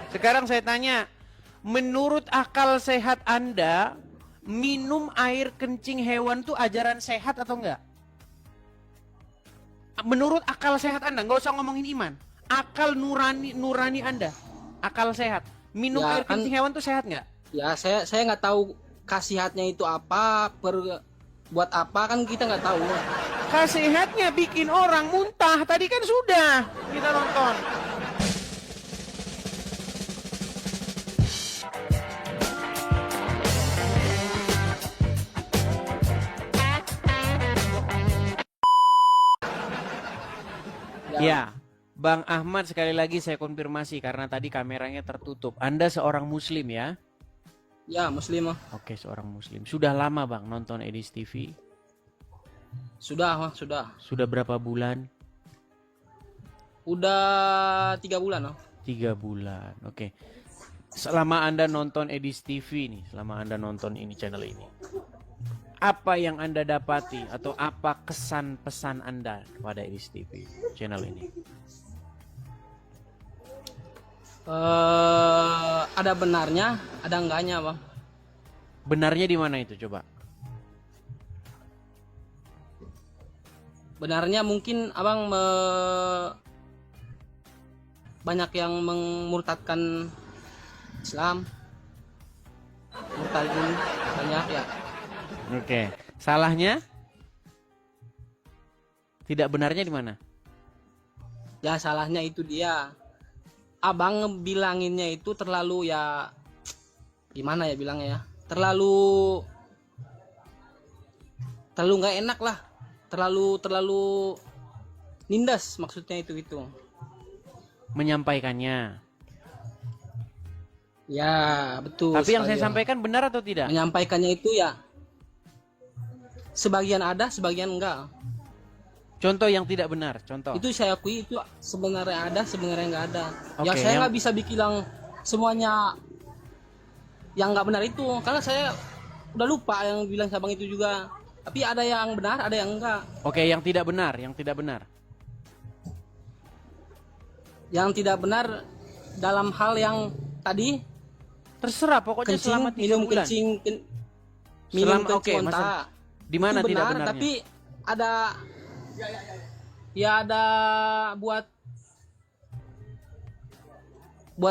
Sekarang saya tanya, menurut akal sehat Anda, minum air kencing hewan tuh ajaran sehat atau enggak? Menurut akal sehat Anda, nggak usah ngomongin iman. Akal nurani Anda, akal sehat. Minum Ya air kan, kencing hewan tuh sehat nggak? ya saya nggak tahu khasiatnya itu apa, buat apa kan kita nggak tahu. Khasiatnya bikin orang muntah. Tadi kan sudah kita nonton. Ya, Bang Ahmad, sekali lagi saya konfirmasi karena tadi kameranya tertutup. Anda seorang muslim ya? Ya, muslim. Oke, seorang muslim. Sudah lama Bang nonton Edis TV? Sudah, sudah. Sudah berapa bulan? Udah 3 bulan. 3 bulan. Oke. Selama Anda nonton Edis TV nih, selama Anda nonton ini channel ini, apa yang Anda dapati atau apa kesan pesan Anda kepada Edis TV channel ini? Ada benarnya, ada enggaknya, Bang. Benarnya di mana itu coba? Benarnya mungkin Abang banyak yang memurtadkan Islam. Murtadin banyak ya. Oke. Salahnya? Tidak benarnya di mana? Ya salahnya itu dia. Abang bilanginnya itu terlalu ya, gimana ya bilangnya ya? Terlalu nggak enak lah. Terlalu nindas maksudnya itu. Menyampaikannya. Ya, betul. Tapi yang saya sekali, ya. sampaikan benar atau tidak? Menyampaikannya itu ya sebagian ada, sebagian enggak. Contoh yang tidak benar, contoh. Itu saya akui itu sebenarnya ada, sebenarnya enggak ada. Ya Oke, saya yang- nggak bisa bilang semuanya yang nggak benar itu, karena saya udah lupa yang bilang sabang itu juga. Tapi ada yang benar, ada yang enggak. Oke, yang tidak benar, yang tidak benar. Yang tidak benar dalam hal yang tadi Terserah, pokoknya kencing, selama 3 minum bulan. minum Selama- kencing oke, onta. masa- Di mana Itu tidak benar, benarnya? tapi ada ya ada buat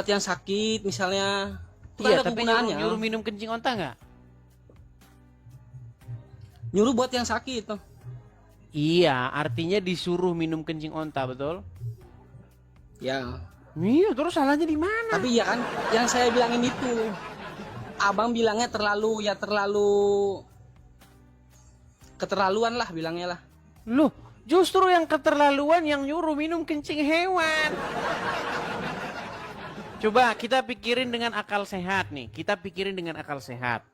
yang sakit misalnya. Itu kan Iya, ada tapi kegunaannya. nyuruh minum kencing onta nggak? Nyuruh buat yang sakit. Iya, artinya disuruh minum kencing onta, betul? Ya. Iya, terus salahnya di mana? Tapi ya kan yang saya bilangin itu. Abang bilangnya terlalu keterlaluan lah bilangnya lah. Loh, justru yang keterlaluan yang nyuruh minum kencing hewan. Coba kita pikirin dengan akal sehat nih. Kita pikirin dengan akal sehat.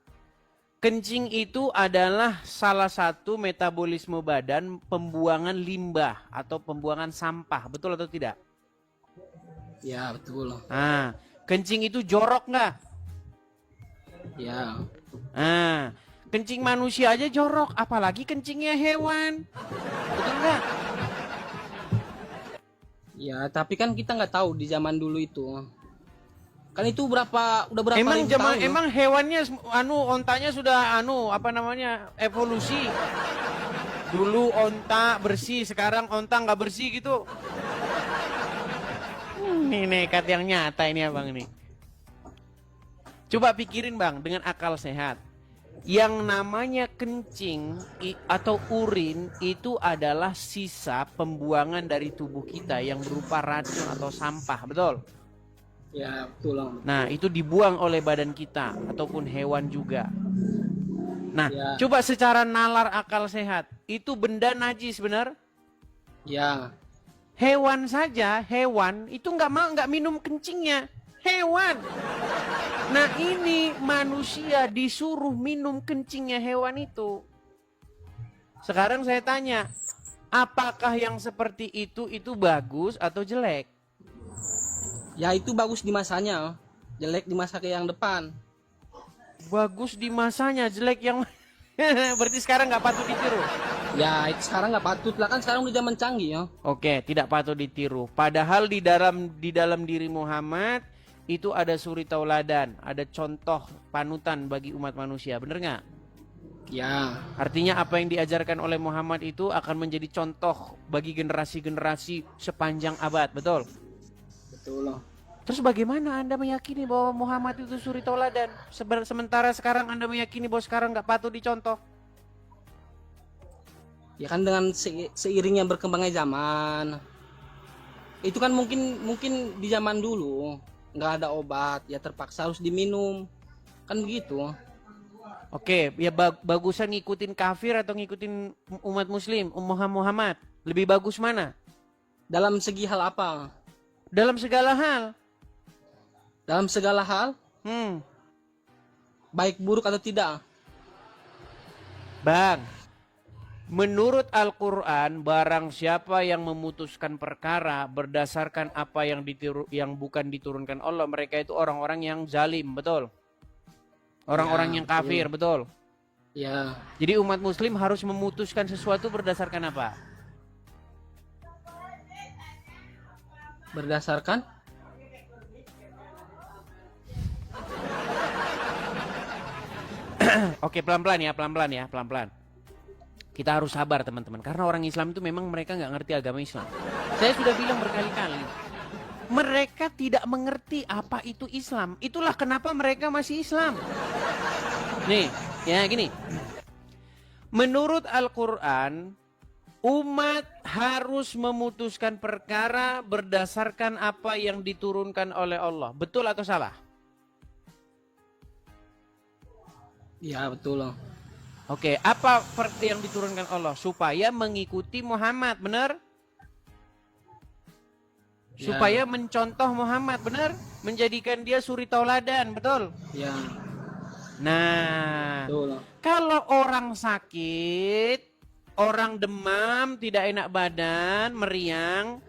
Kencing itu adalah salah satu metabolisme badan pembuangan limbah atau pembuangan sampah. Betul atau tidak? Ya betul. Nah, kencing itu jorok nggak? Ya. Nah, kencing manusia aja jorok, apalagi kencingnya hewan. Betul nggak? Ya tapi kan kita nggak tahu di zaman dulu itu. Kan itu udah berapa Emang ribu tahun, emang hewannya ontanya sudah evolusi. Dulu onta bersih, sekarang onta nggak bersih gitu. Ini nekat yang nyata ini abang ini. Coba pikirin bang dengan akal sehat. Yang namanya kencing atau urin itu adalah sisa pembuangan dari tubuh kita yang berupa racun atau sampah, betul? Ya betul. Nah, itu dibuang oleh badan kita ataupun hewan juga. Nah, Ya. coba secara nalar akal sehat, itu benda najis benar? Ya. Hewan saja, hewan itu nggak minum kencingnya, hewan. Nah, ini manusia disuruh minum kencingnya hewan itu. Sekarang saya tanya, apakah yang seperti itu bagus atau jelek? Ya itu bagus di masanya, jelek di masa yang depan. Bagus di masanya, jelek yang berarti sekarang nggak patut ditiru. Ya itu sekarang nggak patut lah, kan sekarang udah zaman canggih ya. Oke, tidak patut ditiru. Padahal di dalam diri Muhammad itu ada suri tauladan, ada contoh panutan bagi umat manusia. Bener nggak? Ya, Artinya apa yang diajarkan oleh Muhammad itu akan menjadi contoh bagi generasi-generasi sepanjang abad, betul? betul. Terus bagaimana Anda meyakini bahwa Muhammad itu suri tauladan? Sementara sekarang Anda meyakini bahwa sekarang nggak patut dicontoh. Ya kan dengan seiringnya berkembangnya zaman. Itu kan mungkin di zaman dulu nggak ada obat, ya terpaksa harus diminum. Kan begitu. Oke, ya bagusan ngikutin kafir atau ngikutin umat muslim, Muhammad? Lebih bagus mana? Dalam segi hal apa? Dalam segala hal. Dalam segala hal, baik buruk atau tidak. Bang, menurut Al-Quran, barang siapa yang memutuskan perkara berdasarkan apa yang bukan diturunkan Allah, mereka itu orang-orang yang zalim, betul? Orang-orang yang kafir, betul? Ya, Jadi umat muslim harus memutuskan sesuatu berdasarkan apa? berdasarkan Oke, pelan-pelan ya, pelan-pelan. Kita harus sabar teman-teman, karena orang Islam itu memang mereka nggak ngerti agama Islam. Saya sudah bilang berkali-kali, mereka tidak mengerti apa itu Islam. Itulah kenapa mereka masih Islam. Nih, ya gini. Menurut Al-Quran, umat harus memutuskan perkara berdasarkan apa yang diturunkan oleh Allah. Betul atau salah? ya betul. Oke, apa yang diturunkan Allah? Supaya mengikuti Muhammad, benar? Ya. Supaya mencontoh Muhammad, benar? Menjadikan dia suri tauladan, betul? Ya, Nah, betul. kalau orang sakit, orang demam, tidak enak badan, meriang,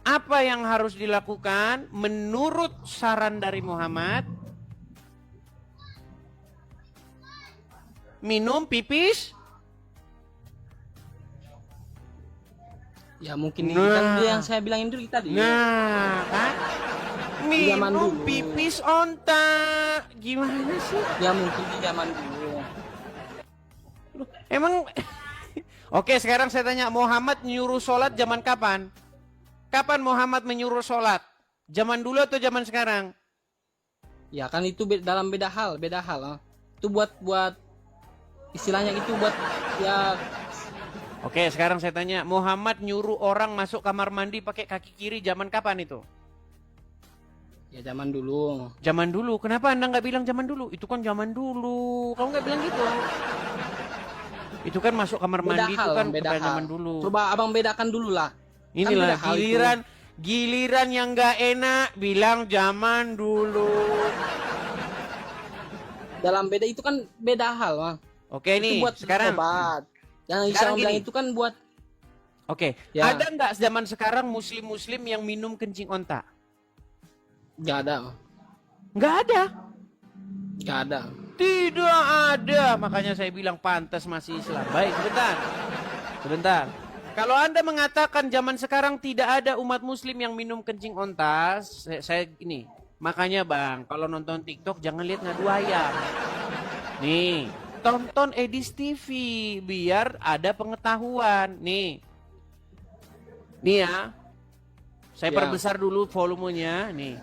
apa yang harus dilakukan menurut saran dari Muhammad? Minum pipis. Ya mungkin ini kan dia yang saya bilangin dulu tadi. Nah, kan? Zaman Minum dulu. pipis onta. Gimana sih? Ya mungkin di zaman dulu. Loh, emang Oke, sekarang saya tanya, Muhammad nyuruh sholat zaman kapan? Kapan Muhammad menyuruh sholat? Zaman dulu atau zaman sekarang? Ya kan itu dalam beda hal. Itu buat istilahnya itu buat ya. Oke, sekarang saya tanya, Muhammad nyuruh orang masuk kamar mandi pakai kaki kiri zaman kapan itu? Ya zaman dulu. Zaman dulu. Kenapa Anda nggak bilang zaman dulu? Itu kan zaman dulu. Kamu nggak bilang gitu. Itu kan masuk kamar mandi itu kan beda kepada hal. zaman dulu. Coba abang bedakan dulu lah. Inilah Kan beda hal giliran yang nggak enak bilang zaman dulu. Dalam beda itu kan beda hal, Bang. Oke Itu nih, buat sekarang. obat. Yang Sekarang Islam bilang gini. itu kan buat Oke, Ya. ada nggak zaman sekarang muslim-muslim yang minum kencing onta? nggak ada. Nggak ada. Nggak ada. Tidak ada. Makanya saya bilang pantas masih Islam. Baik, sebentar. Kalau Anda mengatakan zaman sekarang tidak ada umat muslim yang minum kencing onta, saya ini. Makanya Bang, kalau nonton TikTok jangan lihat ngadu ayam. Nih, tonton Edis TV biar ada pengetahuan. Nih ya. Saya Ya. perbesar dulu volumenya. Nih.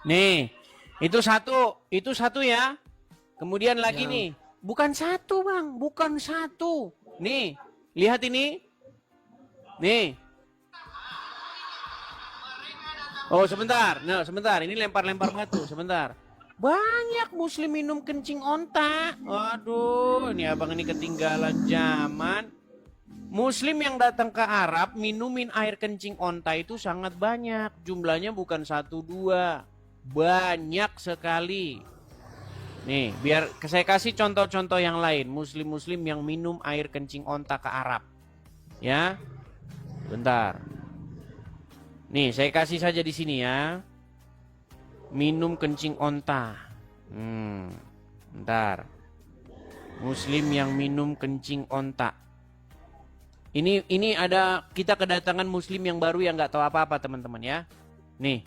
Nih, itu satu ya. Kemudian lagi Ya. nih, bukan satu Bang, bukan satu. Nih, lihat ini. Nih. Oh sebentar, ini lempar-lempar batu, sebentar. Banyak muslim minum kencing onta. Waduh, ini abang ini ketinggalan zaman. Muslim yang datang ke Arab minumin air kencing onta itu sangat banyak. Jumlahnya bukan 1, 2. Banyak sekali. Nih, biar saya kasih contoh-contoh yang lain. Muslim-muslim yang minum air kencing onta ke Arab. Ya, bentar. Nih, saya kasih saja di sini ya. Minum kencing onta. Bentar. Muslim yang minum kencing onta. Ini ada kita kedatangan muslim yang baru yang nggak tahu apa-apa teman-teman ya. Nih,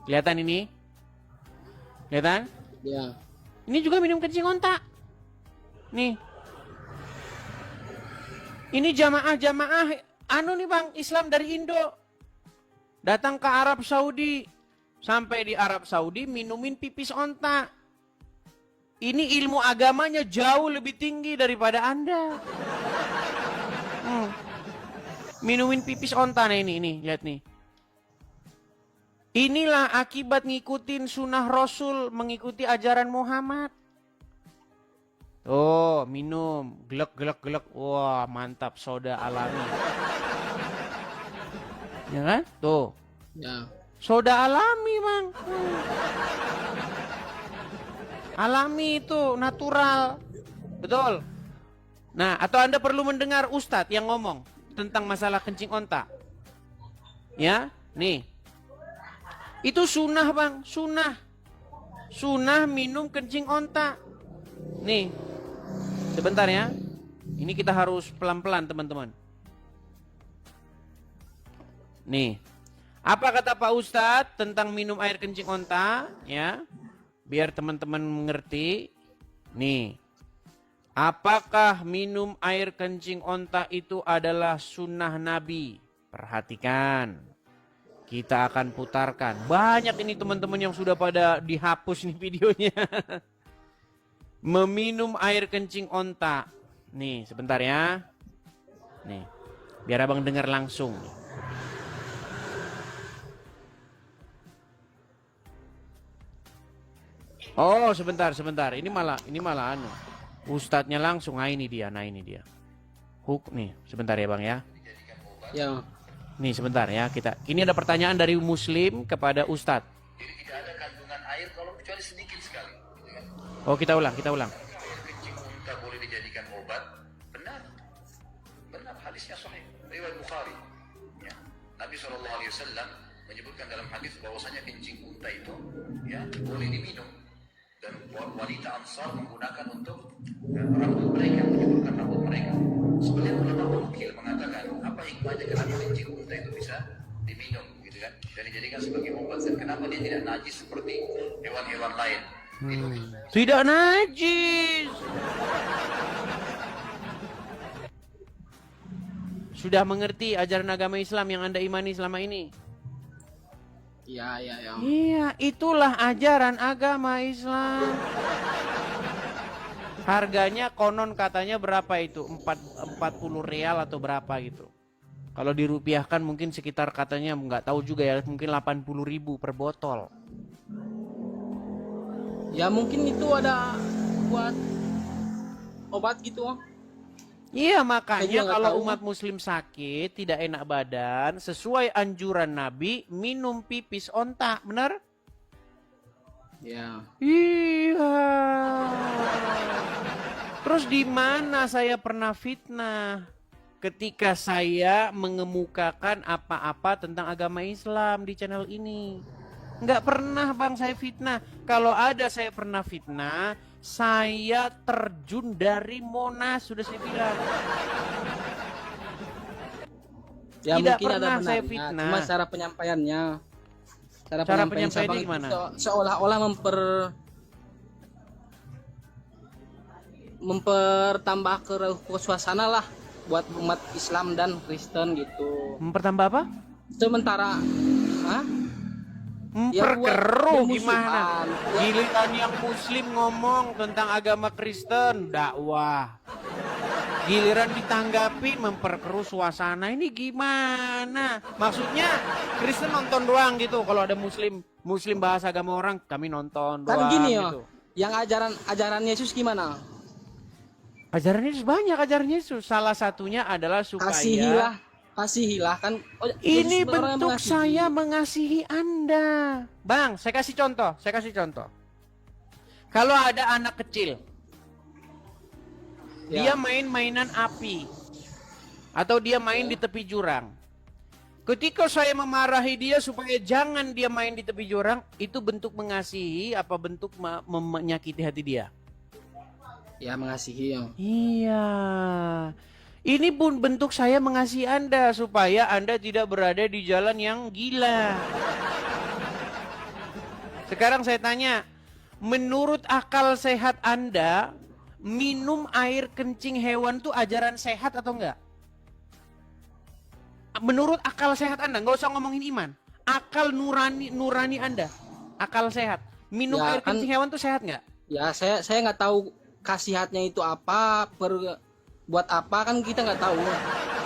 kelihatan ini? Kelihatan? Ya. Ini juga minum kencing onta. Nih. Ini jamaah anu nih bang, Islam dari Indo. Datang ke Arab Saudi. Sampai di Arab Saudi minumin pipis onta. Ini ilmu agamanya jauh lebih tinggi daripada Anda. Minumin pipis onta nih ini, lihat nih. Inilah akibat ngikutin sunnah Rasul, mengikuti ajaran Muhammad. Oh, minum, gelek. Wah, mantap, soda alami. Ya kan? Tuh. Ya. Soda alami, Bang. Alami itu, natural. Betul. Nah, atau Anda perlu mendengar Ustadz yang ngomong tentang masalah kencing onta. Ya, nih. Itu sunnah bang, sunnah. Sunnah minum kencing onta. Nih, sebentar ya. Ini kita harus pelan-pelan teman-teman. Nih, apa kata Pak Ustadz tentang minum air kencing onta? Ya, biar teman-teman mengerti. Nih, apakah minum air kencing onta itu adalah sunnah Nabi? Perhatikan. Kita akan putarkan. Banyak ini teman-teman yang sudah pada dihapus nih videonya. Meminum air kencing onta. Nih, sebentar ya. Nih, biar abang dengar langsung. Oh, sebentar. Ini malah anu. Ustadznya langsung. Nah ini dia. Hook nih, sebentar ya bang ya. Ya. Nih sebentar ya kita. Ini ada pertanyaan dari Muslim kepada Ustadz. Jadi tidak ada kandungan air kalau kecuali sedikit sekali. Gitu kan? Oh kita ulang. Air kencing unta boleh dijadikan obat? Benar, hadisnya sahih. Riwayat Bukhari. Ya. Nabi SAW menyebutkan dalam hadis bahwasanya kencing unta itu ya boleh diminum dan wanita Ansar menggunakan untuk rambut mereka, menyuburkan rambut mereka. Sebenarnya ulama ukil mengatakan apa hikmahnya kenapa kencing unta itu bisa diminum gitu kan dan dijadikan sebagai obat dan kenapa dia tidak najis seperti hewan-hewan lain. Tidak najis. Sudah mengerti ajaran agama Islam yang Anda imani selama ini? Ya. Iya, itulah ajaran agama Islam. Harganya konon katanya berapa itu? 40 real atau berapa gitu. Kalau dirupiahkan mungkin sekitar katanya nggak tahu juga ya, mungkin 80.000 per botol. Ya mungkin itu ada buat obat gitu. Iya, makanya Saya juga nggak kalau tahu. umat muslim sakit, tidak enak badan, sesuai anjuran Nabi, minum pipis onta, benar? Ya. Iya. Terus di mana saya pernah fitnah ketika saya mengemukakan apa-apa tentang agama Islam di channel ini? Nggak pernah bang saya fitnah. Kalau ada saya pernah fitnah, saya terjun dari Monas, sudah saya bilang. Ya Tidak mungkin ada pernah saya benarnya, fitnah. cuma cara penyampaiannya. Cara penyampaiannya Sabang gimana? itu seolah-olah mempertambah ke suasana lah buat umat Islam dan Kristen gitu. Mempertambah apa? Sementara Ya, Memperkeruh buat gimana? permusuhan. Ya. Giliran yang muslim ngomong tentang agama Kristen, dakwah. Giliran ditanggapi memperkeruh suasana, ini gimana? Maksudnya Kristen nonton doang gitu. Kalau ada muslim bahas agama orang, kami nonton doang Kan gini gitu. yang ajaran Yesus gimana? Ajaran Yesus banyak, ajaran Yesus. Salah satunya adalah supaya Kasihilah kan. ini Yesus orang yang bentuk mengasihi. saya mengasihi Anda. Bang, saya kasih contoh. Kalau ada anak kecil, dia Ya. main mainan api, atau dia main di tepi jurang. Ketika saya memarahi dia supaya jangan dia main di tepi jurang, itu bentuk mengasihi apa bentuk menyakiti hati dia? Ya, mengasihi ya. Iya. Ini pun bentuk saya mengasihi Anda supaya Anda tidak berada di jalan yang gila. Sekarang saya tanya, menurut akal sehat Anda, minum air kencing hewan itu ajaran sehat atau enggak? Menurut akal sehat Anda, nggak usah ngomongin iman. Akal nurani Anda, akal sehat. Minum Ya, air kan- kencing hewan itu sehat nggak? Ya, saya nggak tahu khasiatnya itu apa, buat apa kan kita nggak tahu.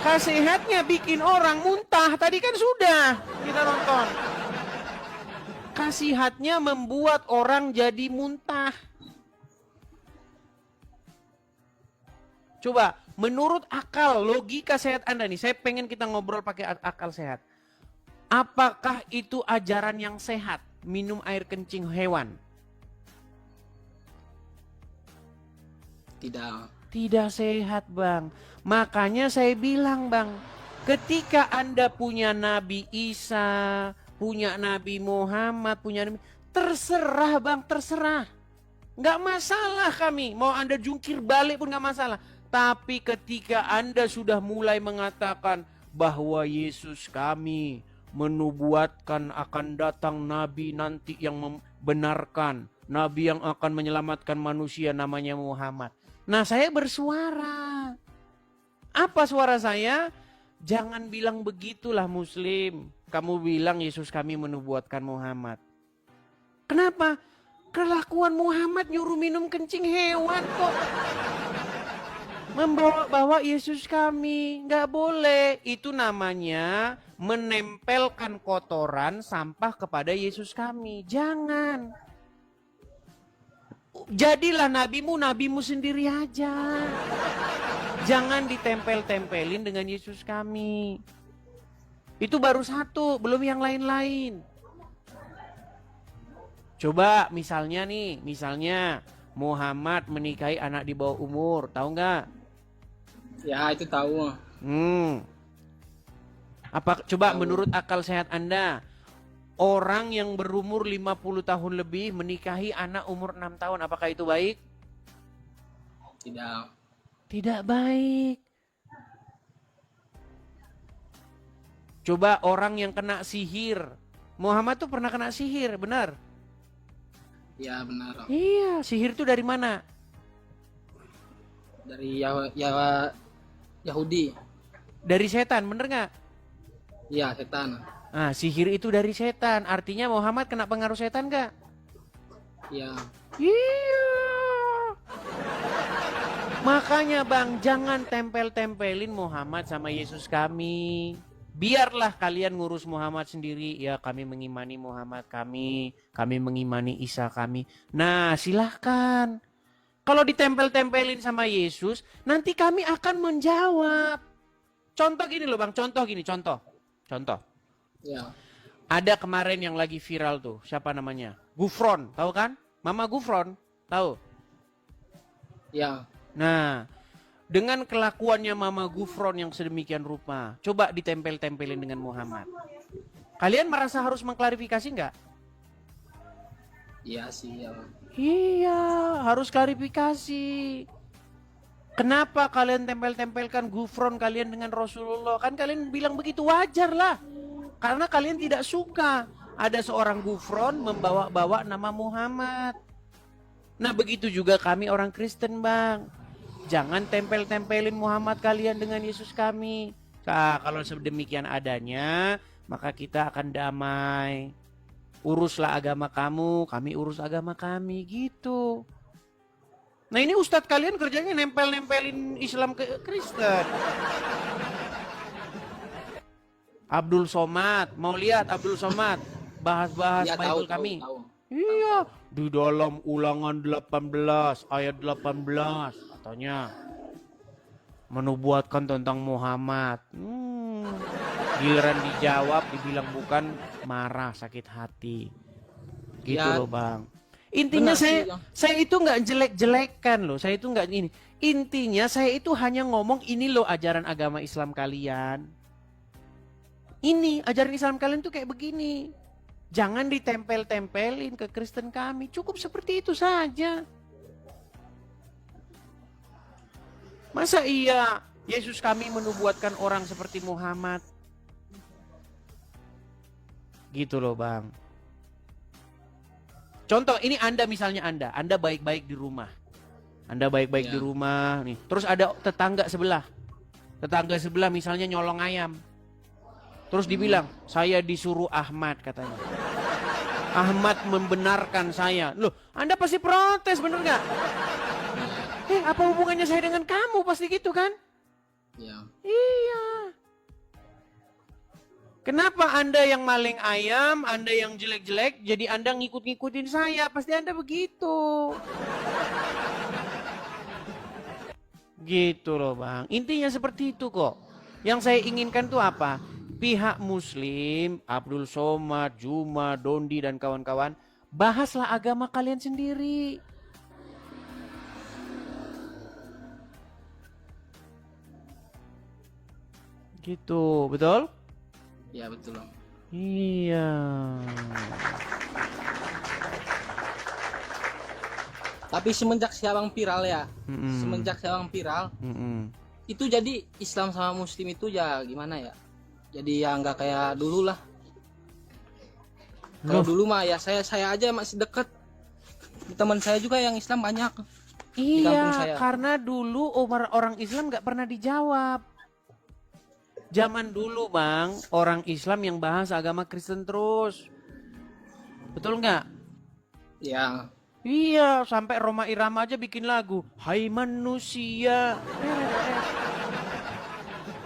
Khasiatnya bikin orang muntah. Tadi kan sudah kita nonton. Khasiatnya membuat orang jadi muntah. Coba, menurut akal, logika sehat Anda nih, saya pengen kita ngobrol pakai akal sehat. Apakah itu ajaran yang sehat, minum air kencing hewan? Tidak. Tidak sehat, Bang. Makanya saya bilang, Bang, ketika Anda punya Nabi Isa, punya Nabi Muhammad, terserah, Bang, terserah. Nggak masalah kami, mau Anda jungkir balik pun nggak masalah. Tapi ketika Anda sudah mulai mengatakan bahwa Yesus kami menubuatkan akan datang Nabi nanti yang membenarkan, Nabi yang akan menyelamatkan manusia namanya Muhammad. Nah, saya bersuara. Apa suara saya? Jangan bilang begitulah Muslim. Kamu bilang Yesus kami menubuatkan Muhammad. Kenapa? Kelakuan Muhammad nyuruh minum kencing hewan kok. Membawa-bawa Yesus kami. Nggak boleh. Itu namanya menempelkan kotoran sampah kepada Yesus kami. Jangan. Jadilah nabimu sendiri aja. Jangan ditempel-tempelin dengan Yesus kami. Itu baru satu, belum yang lain-lain. Coba misalnya Muhammad menikahi anak di bawah umur, tahu nggak? Ya, itu tahu. Coba menurut akal sehat Anda, orang yang berumur 50 tahun lebih menikahi anak umur 6 tahun, apakah itu baik? Tidak. Tidak baik. Coba orang yang kena sihir. Muhammad tuh pernah kena sihir, benar? Ya, benar. Iya, sihir itu dari mana? Dari Yahudi. Dari setan, bener nggak? Ya, setan. Nah, sihir itu dari setan. Artinya Muhammad kena pengaruh setan nggak? Ya. Iya. Makanya Bang, jangan tempel-tempelin Muhammad sama Yesus kami. Biarlah kalian ngurus Muhammad sendiri. Ya, kami mengimani Muhammad kami mengimani Isa kami. Nah, silahkan. Kalau ditempel-tempelin sama Yesus, nanti kami akan menjawab. Contoh gini loh Bang, contoh. Ya. Ada kemarin yang lagi viral tuh, siapa namanya? Gufron, tahu kan? Mama Gufron, tahu? Ya. Nah, dengan kelakuannya Mama Gufron yang sedemikian rupa, coba ditempel-tempelin dengan Muhammad. Kalian merasa harus mengklarifikasi nggak? Iya sih. Ya. Iya, harus klarifikasi. Kenapa kalian tempel-tempelkan Gufron kalian dengan Rasulullah? Kan kalian bilang begitu, wajar lah. Karena kalian tidak suka ada seorang Gufron membawa-bawa nama Muhammad. Nah, begitu juga kami orang Kristen, Bang. Jangan tempel-tempelin Muhammad kalian dengan Yesus kami. Nah, kalau sedemikian adanya, maka kita akan damai. Uruslah agama kamu, kami urus agama kami, gitu. Nah, ini ustadz kalian kerjanya nempel-nempelin Islam ke Kristen. Abdul Somad, mau lihat Abdul Somad bahas-bahas Ya, Bible kami. Iya, di dalam Ulangan 18 ayat 18 katanya menubuatkan tentang Muhammad. Giliran dijawab dibilang bukan, marah, sakit hati. Gitu Ya. loh Bang. Intinya Benar sih, saya itu nggak jelek-jelekan loh. Saya itu nggak ini. Intinya saya itu hanya ngomong ini loh ajaran agama Islam kalian. Ini ajaran Islam kalian tuh kayak begini. Jangan ditempel-tempelin ke Kristen kami. Cukup seperti itu saja. Masa iya Yesus kami menubuatkan orang seperti Muhammad? Gitu loh bang. Contoh ini Anda misalnya Anda baik-baik di rumah. Anda baik-baik Ya. di rumah nih. Terus ada tetangga sebelah. Tetangga sebelah misalnya nyolong ayam. Terus dibilang, saya disuruh Ahmad katanya. Ahmad membenarkan saya. Loh, Anda pasti protes, bener nggak? Apa hubungannya saya dengan kamu? Pasti gitu kan? Ya. Iya. Kenapa Anda yang maling ayam, Anda yang jelek-jelek, jadi Anda ngikut-ngikutin saya? Pasti Anda begitu. Gitu loh bang. Intinya seperti itu kok. Yang saya inginkan tuh apa? Pihak Muslim, Abdul Somad, Juma, Dondi, dan kawan-kawan, bahaslah agama kalian sendiri. Gitu, betul? Ya betul. Iya. Tapi semenjak Syabang viral ya, Mm-mm. semenjak Syabang viral, Mm-mm. itu jadi Islam sama Muslim itu ya gimana ya? Jadi ya nggak kayak dulu lah. Kalau dulu mah ya saya aja masih deket. Teman saya juga yang Islam banyak. Di kampung saya. Iya, karena dulu orang Islam nggak pernah dijawab. Zaman dulu bang, orang Islam yang bahas agama Kristen terus. Betul nggak? Ya, Iya, sampai Roma Irama aja bikin lagu. Hai manusia,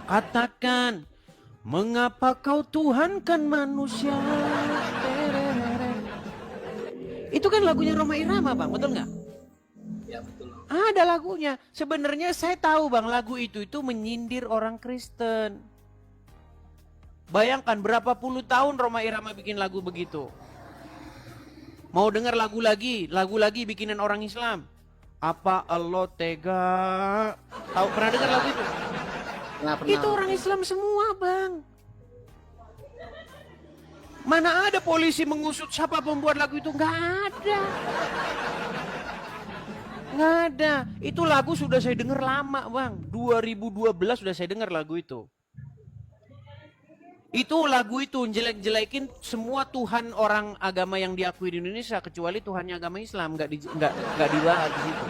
katakan, mengapa kau Tuhankan manusia? Itu kan lagunya Roma Irama bang, betul nggak? ya betul. Ada lagunya. Sebenarnya saya tahu bang, lagu itu menyindir orang Kristen. Bayangkan berapa puluh tahun Roma Irama bikin lagu begitu. Mau dengar lagu lagi bikinan orang Islam. Apa Allah tega? Tahu pernah dengar lagu itu? Nggak pernah. Itu orang Islam semua bang. Mana ada polisi mengusut siapa pembuat lagu itu? Nggak ada. Nggak ada. Itu lagu sudah saya dengar lama bang. 2012 sudah saya dengar lagu itu. Itu lagu itu jelek-jelekin semua Tuhan orang agama yang diakui di Indonesia kecuali Tuhannya agama Islam, nggak dibahas di situ.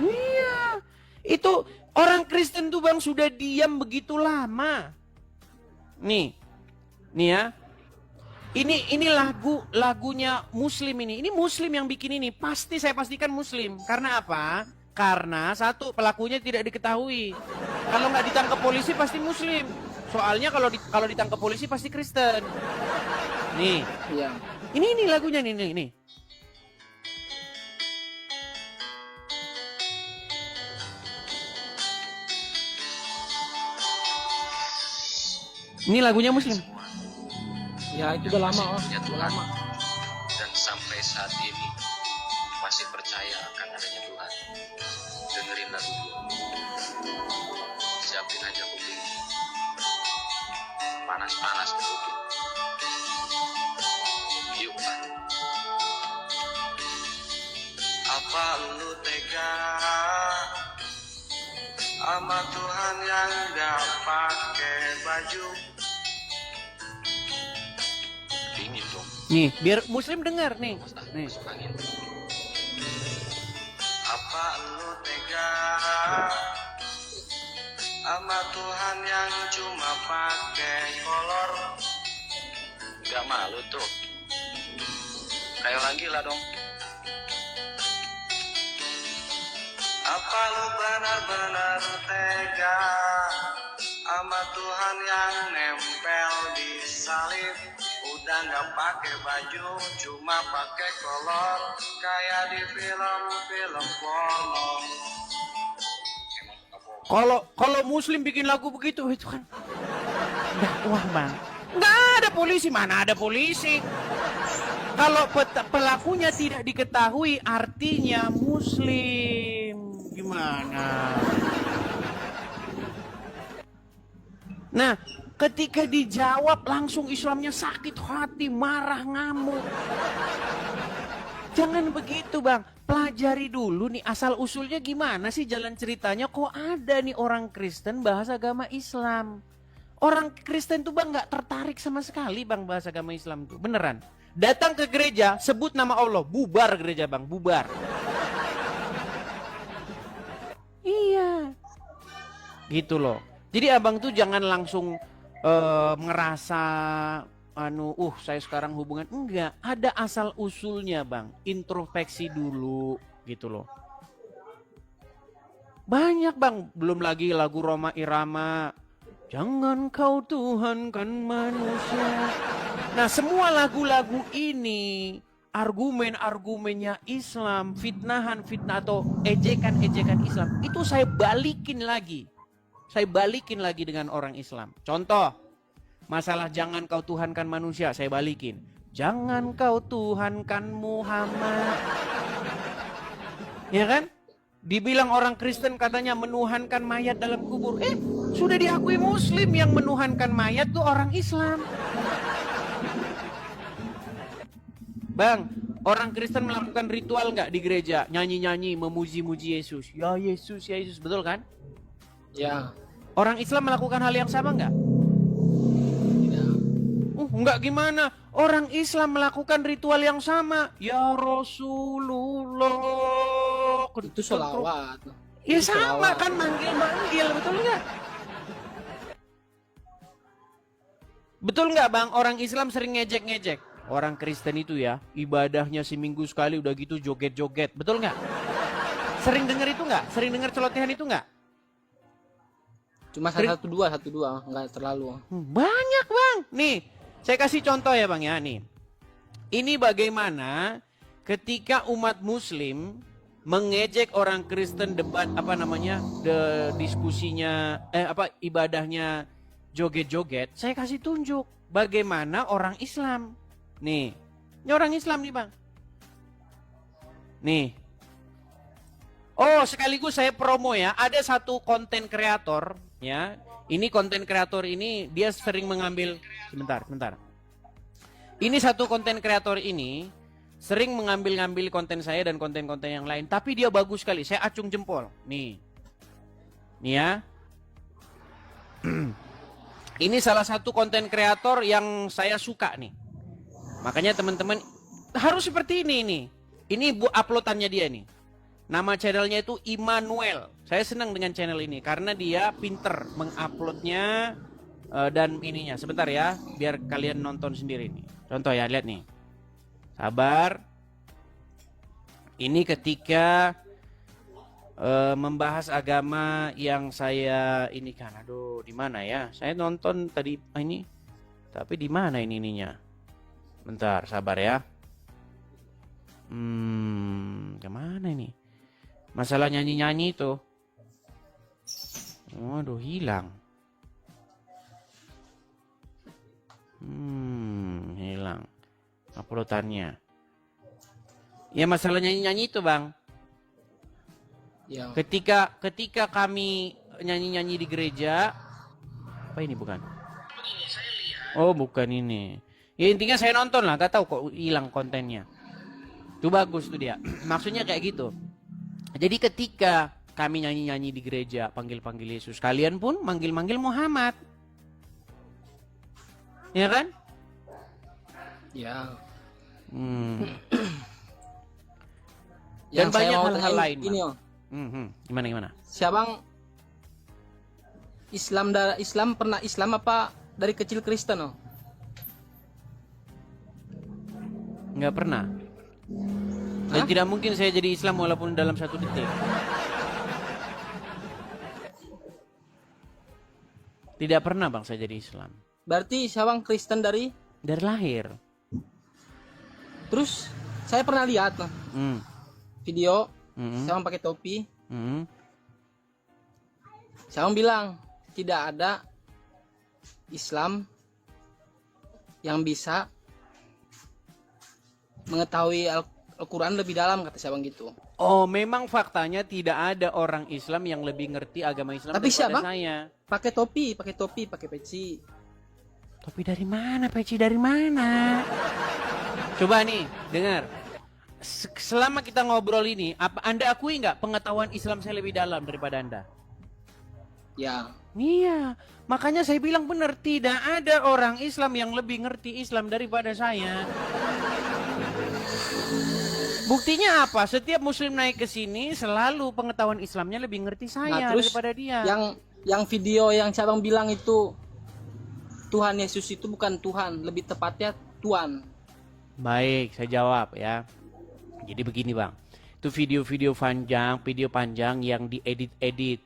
Iya. Itu orang Kristen tuh bang sudah diam begitu lama. Nih ya. Ini lagunya Muslim ini. Ini Muslim yang bikin ini. Saya pastikan Muslim. Karena apa? Karena satu, pelakunya tidak diketahui. Kalau nggak ditangkap polisi pasti Muslim. Soalnya kalau ditangkap polisi pasti Kristen. Nih. Iya. Ini lagunya nih. Ini lagunya Muslim. Ya itu udah lama oh. Ya Udah Tuhan. lama. Dan sampai saat ini masih percaya akan adanya Tuhan. Dengerin lagu gue. Siapin aja kuping. Panas-panas betul. Yuk Pak. Apa lu tega sama Tuhan yang gak pakai baju? Dingin dong. Nih, biar Muslim dengar nih. Nih. Masuk angin. Apa lu tega sama Tuhan yang cuma pakai kolor? Gak malu tuh. Kayak orang gila dong. Apa lu benar-benar tega sama Tuhan yang nempel di salib? Udah gak pakai baju, cuma pakai kolor, kayak di film-film porno. Kalau Muslim bikin lagu begitu itu kan dakwah bang. Nggak ada polisi, mana ada polisi? Kalau pelakunya tidak diketahui, artinya Muslim. Gimana? Nah, ketika dijawab langsung Islamnya sakit hati, marah, ngamuk. Jangan begitu, Bang. Pelajari dulu nih asal usulnya gimana sih jalan ceritanya. Kok ada nih orang Kristen bahas agama Islam? Orang Kristen tuh Bang nggak tertarik sama sekali Bang bahas agama Islam tuh. Beneran. Datang ke gereja, sebut nama Allah, bubar gereja Bang, bubar. Iya. Gitu loh. Jadi abang tuh jangan langsung ngerasa saya sekarang hubungan. Enggak, ada asal usulnya Bang. Introspeksi dulu gitu loh. Banyak Bang, belum lagi lagu Roma Irama. Jangan kau tuhankan manusia. Nah, semua lagu-lagu ini argumen-argumennya Islam, fitnah atau ejekan-ejekan Islam, itu saya balikin lagi. Saya balikin lagi dengan orang Islam. Contoh, masalah jangan kau tuhankan manusia, saya balikin. Jangan kau tuhankan Muhammad. Ya kan? Dibilang orang Kristen katanya menuhankan mayat dalam kubur. Sudah diakui Muslim yang menuhankan mayat tuh orang Islam. Bang, orang Kristen melakukan ritual nggak di gereja? Nyanyi-nyanyi, memuji-muji Yesus. Ya Yesus, ya Yesus. Betul kan? Ya. Orang Islam melakukan hal yang sama nggak? Tidak. Nggak gimana? Orang Islam melakukan ritual yang sama. Ya Rasulullah. Itu sholawat. Ya Itu sama sholawat. kan, manggil-manggil, betul nggak? Betul nggak Bang? Orang Islam sering ngejek-ngejek. Orang Kristen itu ya, ibadahnya seminggu sekali udah gitu joget-joget. Betul nggak? Sering denger itu nggak? Sering denger celotehan itu nggak? Cuma satu dua, nggak terlalu. Banyak Bang. Nih, saya kasih contoh ya Bang ya. Nih, ini bagaimana ketika umat Muslim mengejek orang Kristen debat diskusinya ibadahnya joget-joget. Saya kasih tunjuk bagaimana orang Islam. Nih, ini orang Islam nih Bang. Nih. Oh, sekaligus saya promo ya. Ada satu konten kreator ya. Ini konten kreator ini dia sering mengambil sebentar. Ini satu konten kreator ini sering mengambil konten saya dan konten-konten yang lain, tapi dia bagus sekali. Saya acung jempol. Nih. Nih ya. Ini salah satu konten kreator yang saya suka nih. Makanya teman-teman harus seperti ini nih. Ini uploadannya dia nih. Nama channelnya itu Immanuel. Saya senang dengan channel ini karena dia pinter menguploadnya dan ininya. Sebentar ya, biar kalian nonton sendiri nih. Contoh ya, lihat nih. Sabar. Ini ketika membahas agama yang saya ini kan. Aduh, di mana ya? Saya nonton tadi ini. Tapi di mana ininya? Bentar, sabar ya. Kemana ini? Masalah nyanyi-nyanyi itu. Waduh, hilang. Hilang uploadannya. Ya masalah nyanyi-nyanyi itu Bang. Ya. Ketika kami nyanyi-nyanyi di gereja. Apa ini bukan? Oh bukan ini. Ya intinya saya nonton lah, gak tahu kok hilang kontennya. Itu bagus tuh dia. Maksudnya kayak gitu. Jadi ketika kami nyanyi-nyanyi di gereja, panggil-panggil Yesus, kalian pun manggil-manggil Muhammad. Ya kan? Ya. Dan Yang saya banyak mau hal-hal tanyain lain. gini, Gimana? Siabang Islam pernah Islam apa dari kecil Kristen oh? Nggak pernah. Dan tidak mungkin saya jadi Islam walaupun dalam 1 detik. Tidak pernah Bang saya jadi Islam. Berarti Siabang Kristen dari lahir. Terus saya pernah lihat video Siabang pakai topi. Siabang bilang tidak ada Islam yang bisa mengetahui Al-Quran lebih dalam, kata saya bang gitu. Oh, memang faktanya tidak ada orang Islam yang lebih ngerti agama Islam Tapi daripada siapa? saya. Pakai topi, pakai peci. Topi dari mana? Peci dari mana? Coba nih, dengar. Selama kita ngobrol ini, apa Anda akui nggak pengetahuan Islam saya lebih dalam daripada Anda? Ya, Iya, makanya saya bilang benar, tidak ada orang Islam yang lebih ngerti Islam daripada saya. Buktinya apa? Setiap Muslim naik ke sini, selalu pengetahuan Islamnya lebih ngerti saya terus daripada dia. yang video yang cabang bilang itu Tuhan Yesus itu bukan Tuhan, lebih tepatnya Tuhan. Baik, saya jawab ya. Jadi begini bang, itu video panjang yang diedit-edit.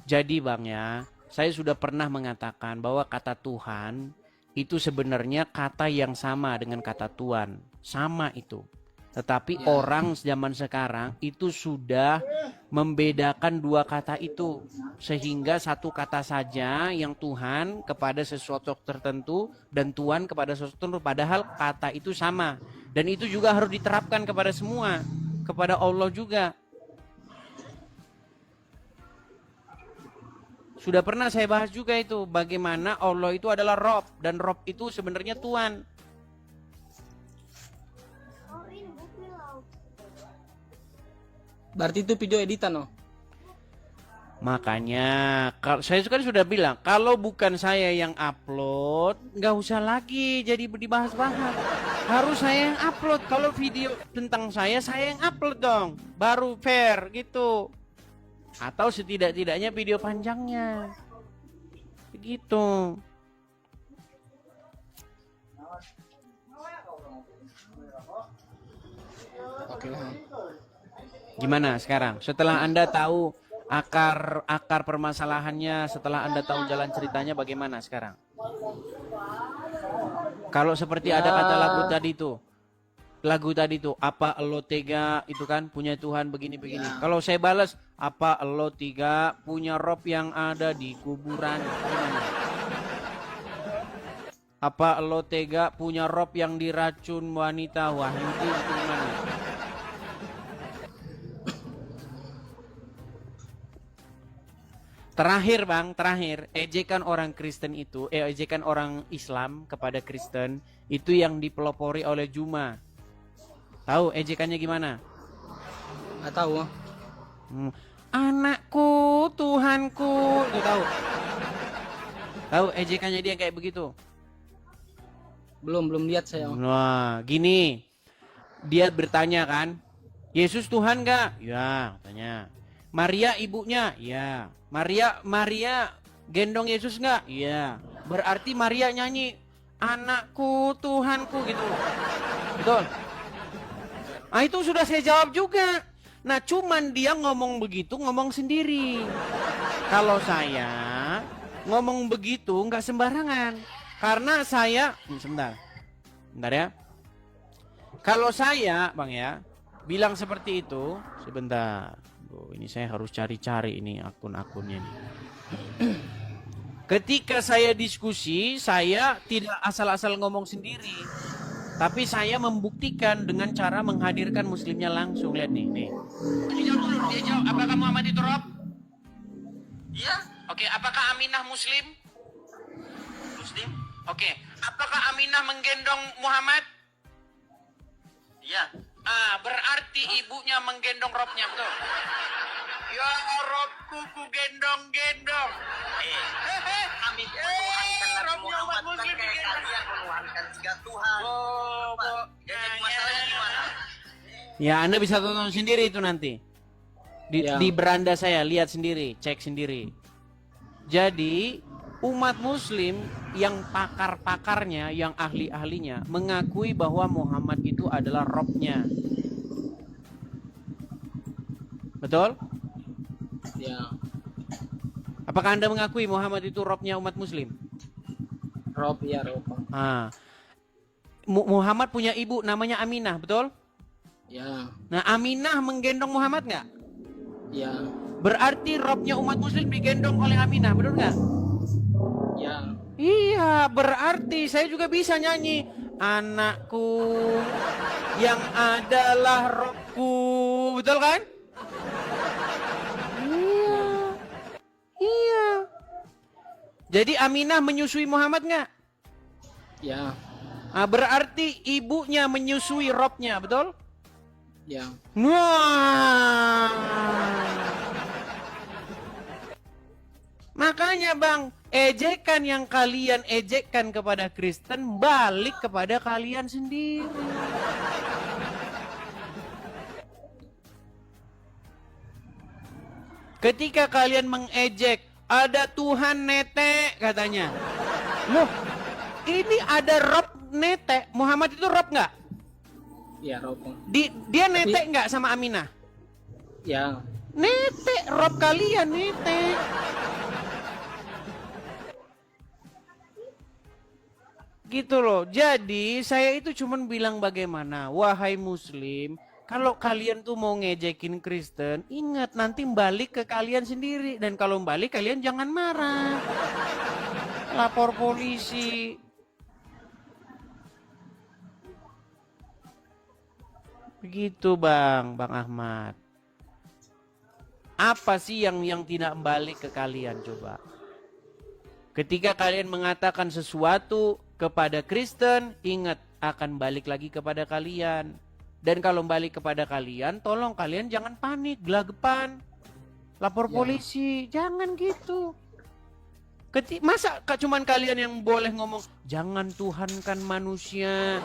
Jadi bang ya, saya sudah pernah mengatakan bahwa kata Tuhan itu sebenarnya kata yang sama dengan kata Tuhan. Sama itu. Tetapi orang zaman sekarang itu sudah membedakan dua kata itu. Sehingga satu kata saja yang Tuhan kepada sesuatu tertentu dan Tuhan kepada sesuatu tertentu. Padahal kata itu sama. Dan itu juga harus diterapkan kepada semua. Kepada Allah juga. Sudah pernah saya bahas juga itu. Bagaimana Allah itu adalah Rob. Dan Rob itu sebenarnya Tuhan. Berarti itu video editan, oh? Makanya saya kan sudah bilang, kalau bukan saya yang upload, nggak usah lagi jadi dibahas-bahas. Harus saya yang upload. Kalau video tentang saya yang upload dong, baru fair gitu. Atau setidak-tidaknya video panjangnya, begitu. Oke lah. Gimana sekarang? Setelah Anda tahu akar permasalahannya, setelah Anda tahu jalan ceritanya, bagaimana sekarang? Kalau seperti ada kata lagu tadi tuh, apa lo tega itu kan punya Tuhan begini-begini. Kalau saya balas, apa lo tega punya Rob yang ada di kuburan? Gimana? Apa lo tega punya Rob yang diracun wanita Wahyudi? Itu gimana? Terakhir, ejekan orang Kristen itu, ejekan orang Islam kepada Kristen itu yang dipelopori oleh Juma. Tahu ejekannya gimana? Nggak tahu. Anakku, Tuhanku, itu tahu? Tahu ejekannya dia kayak begitu? Belum lihat saya. Wah, gini, dia bertanya kan, Yesus Tuhan nggak? Ya, tanya. Maria ibunya? Ya. Maria gendong Yesus nggak? Iya. Berarti Maria nyanyi anakku Tuhanku gitu. Betul. Nah itu sudah saya jawab juga. Nah cuman dia ngomong begitu, ngomong sendiri. Kalau saya ngomong begitu nggak sembarangan. Karena saya, sebentar ya. Kalau saya bang ya bilang seperti itu, sebentar. Ini saya harus cari-cari ini akun-akunnya nih. Ketika saya diskusi, saya tidak asal-asal ngomong sendiri. Tapi saya membuktikan dengan cara menghadirkan muslimnya langsung. Lihat nih. Dia jawab, apakah Muhammad itu Rob? Iya. Oke, apakah Aminah Muslim? Muslim. Oke, apakah Aminah menggendong Muhammad? Iya. Berarti ibunya menggendong Robnya, betul? Ya Robku ku gendong-gendong. Kami menuhankan Nabi Muhammad kan kayak kalian menuhankan tiga Tuhan. Jadi masalahnya gimana? Ya Anda bisa tonton sendiri itu nanti. Di beranda saya, lihat sendiri, cek sendiri. Jadi umat muslim yang pakar-pakarnya, yang ahli-ahlinya mengakui bahwa Muhammad itu adalah Robnya. Betul? Ya. Apakah Anda mengakui Muhammad itu Robnya umat muslim? Rob. Muhammad punya ibu namanya Aminah, betul? Ya. Nah Aminah menggendong Muhammad nggak? Ya. Berarti Robnya umat muslim digendong oleh Aminah, betul nggak? Ya. Iya, berarti saya juga bisa nyanyi anakku yang adalah rohku. Betul kan? Iya. Iya. Jadi Aminah menyusui Muhammad nggak? Ya, Berarti ibunya menyusui robnya, betul? ya. Wah. Makanya bang, ejekan yang kalian ejekkan kepada Kristen balik kepada kalian sendiri. Ketika kalian mengejek, ada Tuhan netek katanya. Loh, ini ada Rob netek. Muhammad itu Rob nggak? Ya, Rob. Dia netek nggak sama Aminah? Ya. Netek, Rob kalian netek. Gitu loh. Jadi saya itu cuman bilang bagaimana, wahai muslim, kalau kalian tuh mau ngejekin Kristen, ingat nanti balik ke kalian sendiri. Dan kalau balik kalian jangan marah. Lapor polisi. Begitu Bang Ahmad. Apa sih yang tidak balik ke kalian coba? Ketika kalian mengatakan sesuatu kepada Kristen, ingat akan balik lagi kepada kalian. Dan kalau balik kepada kalian, tolong kalian jangan panik, gelagapan. Lapor polisi, jangan gitu. Masa cuman kalian yang boleh ngomong, jangan tuhankan manusia.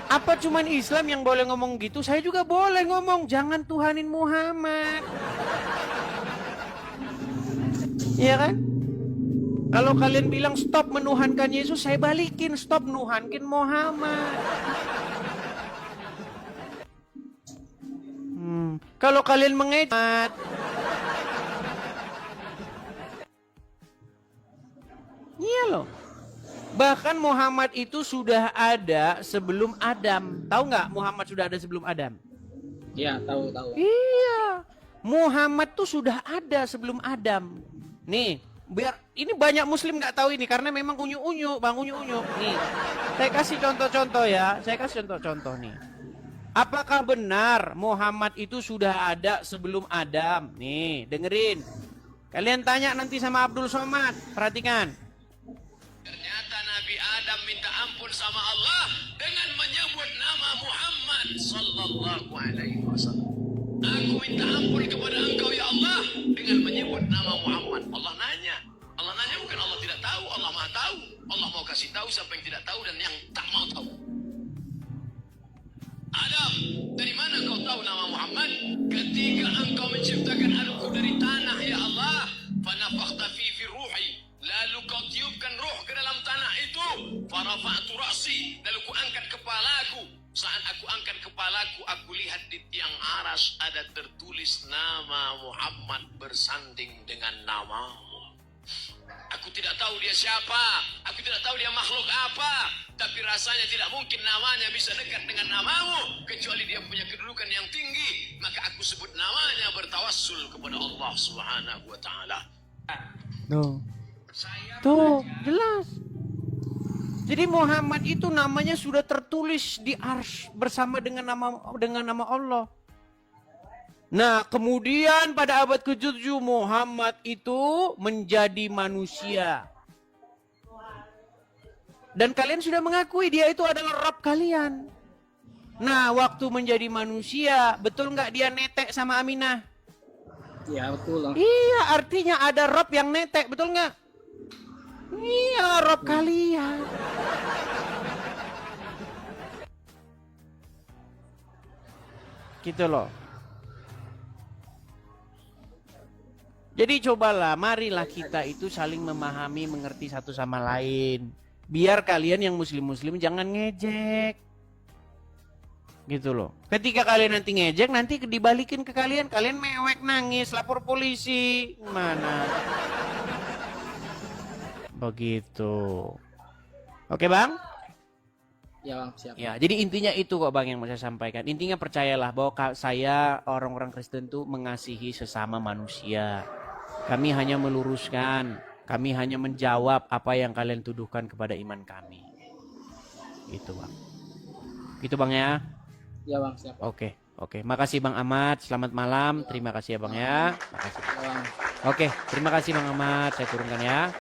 Apa cuman Islam yang boleh ngomong gitu? Saya juga boleh ngomong, jangan tuhanin Muhammad. Iya kan? Kalau kalian bilang stop menuhankan Yesus, saya balikin stop menuhankan Muhammad. Kalau kalian mengejek, iya loh. Bahkan Muhammad itu sudah ada sebelum Adam. Tahu nggak Muhammad sudah ada sebelum Adam? Ya, tahu. Iya. Muhammad tuh sudah ada sebelum Adam. Nih, biar ini banyak muslim nggak tahu ini karena memang unyu-unyu, Bang unyu-unyu. Nih, saya kasih contoh-contoh ya. Saya kasih contoh-contoh nih. Apakah benar Muhammad itu sudah ada sebelum Adam? Nih, dengerin. Kalian tanya nanti sama Abdul Somad. Perhatikan. Ternyata Nabi Adam minta ampun sama Allah dengan menyebut nama Muhammad sallallahu alaihi wasallam. Aku minta ampun kepada engkau ya Allah dengan menyebut nama Muhammad. Allah nanya bukan Allah tidak tahu, Allah Maha tahu. Allah mau kasih tahu siapa yang tidak tahu dan yang tak mau tahu. Adam, dari mana kau tahu nama Muhammad? Ketika engkau menciptakan aku dari tanah ya Allah, fanafakhta fi ruhi. Lalu kau tiupkan roh ke dalam tanah itu. Farafa'tu ra'si. Lalu ku angkat kepalaku. Saat aku angkat kepalaku, aku lihat di tiang aras ada tertulis nama Muhammad bersanding dengan namamu. Aku tidak tahu dia siapa. Aku tidak tahu dia makhluk apa. Tapi rasanya tidak mungkin namanya bisa dekat dengan namamu. Kecuali dia punya kedudukan yang tinggi. Maka aku sebut namanya bertawassul kepada Allah Subhanahu wa ta'ala. Tuh, jelas. Jadi Muhammad itu namanya sudah tertulis di arsy bersama dengan nama Allah. Nah, kemudian pada abad ke-7 Muhammad itu menjadi manusia. Dan kalian sudah mengakui dia itu adalah Rabb kalian. Nah, waktu menjadi manusia, betul nggak dia netek sama Aminah? Ya, betul lah. Iya, artinya ada Rabb yang netek, betul nggak? Iya, Rabb kalian. Gitu loh. Jadi cobalah, marilah kita itu saling memahami, mengerti satu sama lain. Biar kalian yang muslim-muslim jangan ngejek. Gitu loh. Ketika kalian nanti ngejek, nanti dibalikin ke kalian. Kalian mewek, nangis, lapor polisi. Mana? Begitu. Oke Bang? Ya Bang, siap. Ya, jadi intinya itu kok Bang yang mau saya sampaikan. Intinya percayalah bahwa saya orang-orang Kristen tuh mengasihi sesama manusia. Kami hanya meluruskan, kami hanya menjawab apa yang kalian tuduhkan kepada iman kami. Gitu Bang. Gitu Bang ya. Ya Bang, siap. Oke, oke. Makasih Bang Ahmad. Selamat malam. Terima kasih ya Bang ya. Makasih. Ya Bang. Oke, terima kasih Bang Ahmad. Saya turunkan ya.